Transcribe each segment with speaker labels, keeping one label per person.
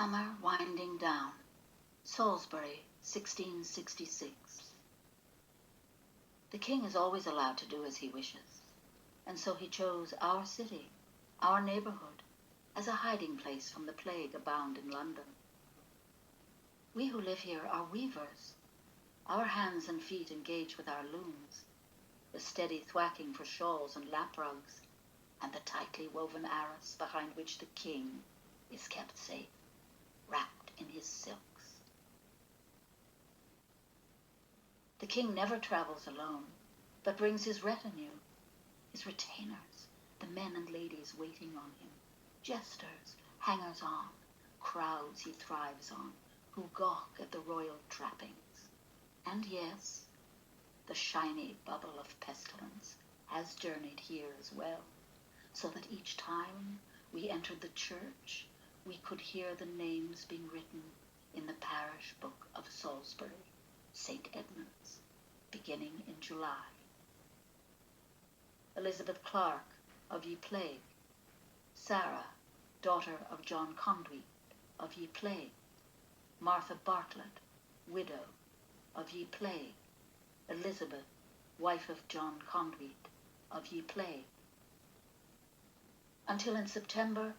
Speaker 1: Summer winding down. Salisbury, 1666. The king is always allowed to do as he wishes, and so he chose our city, our neighborhood, as a hiding place from the plague abound in London. We who live here are weavers. Our hands and feet engage with our looms, the steady thwacking for shawls and lap rugs, and the tightly woven arras behind which the king is kept safe, wrapped in his silks. The king never travels alone, but brings his retinue, his retainers, the men and ladies waiting on him, jesters, hangers-on, crowds he thrives on, who gawk at the royal trappings. And yes, the shiny bubble of pestilence has journeyed here as well, so that each time we entered the church, we could hear the names being written in the parish book of Salisbury, St. Edmund's, beginning in July. Elizabeth Clark of Ye Plague, Sarah, daughter of John Conduit of Ye Plague, Martha Bartlett, widow of Ye Plague, Elizabeth, wife of John Conduit of Ye Plague. Until in September,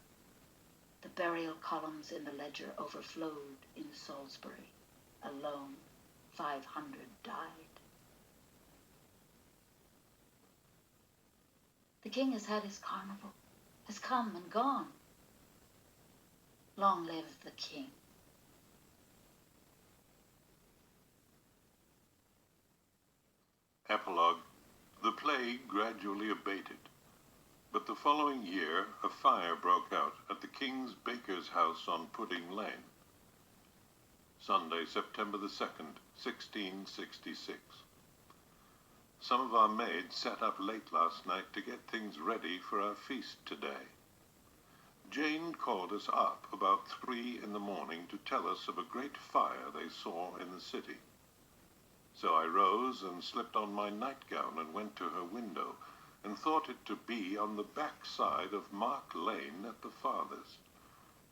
Speaker 1: the burial columns in the ledger overflowed in Salisbury. Alone, 500 died. The king has had his carnival, has come and gone. Long live the king.
Speaker 2: Epilogue. The plague gradually abated, but the following year a fire broke out at the King's baker's house on Pudding Lane. Sunday, September the 2nd, 1666. Some of our maids sat up late last night to get things ready for our feast today. Jane called us up about 3 in the morning to tell us of a great fire they saw in the city. So I rose and slipped on my nightgown and went to her window, and thought it to be on the back side of Mark Lane at the farthest.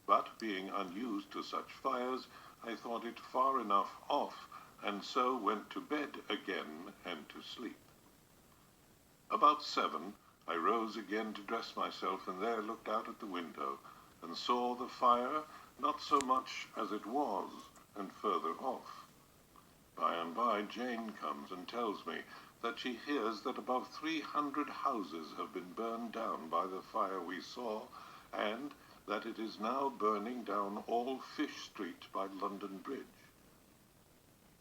Speaker 2: But being unused to such fires, I thought it far enough off, and so went to bed again and to sleep. About 7, I rose again to dress myself, and there looked out at the window, and saw the fire not so much as it was, and further off. By and by Jane comes and tells me that she hears that above 300 houses have been burned down by the fire we saw, and that it is now burning down all Fish Street by London Bridge.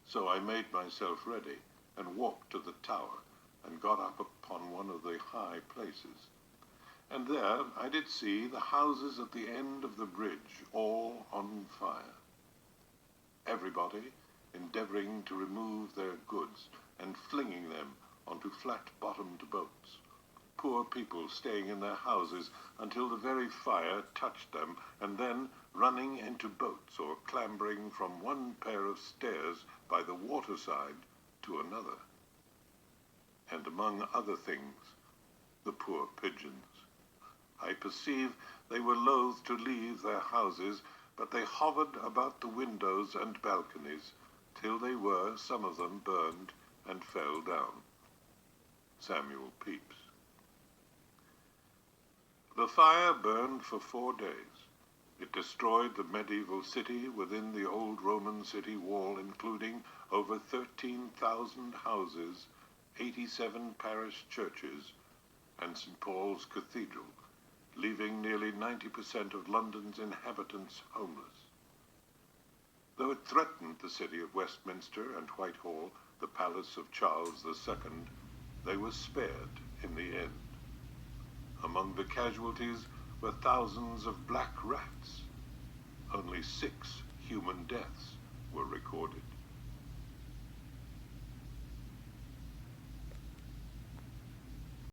Speaker 2: So I made myself ready, and walked to the tower, and got up upon one of the high places. And there I did see the houses at the end of the bridge all on fire. Everybody endeavouring to remove their goods, and flinging them onto flat-bottomed boats. Poor people staying in their houses until the very fire touched them, and then running into boats or clambering from one pair of stairs by the waterside to another. And among other things, the poor pigeons. I perceive they were loath to leave their houses, but they hovered about the windows and balconies, till they were, some of them, burned and fell down. Samuel Pepys. The fire burned for 4 days. It destroyed the medieval city within the old Roman city wall, including over 13,000 houses, 87 parish churches, and St. Paul's Cathedral, leaving nearly 90% of London's inhabitants homeless. Though it threatened the city of Westminster and Whitehall, the palace of Charles II, they were spared in the end. Among the casualties were thousands of black rats. Only 6 human deaths were recorded.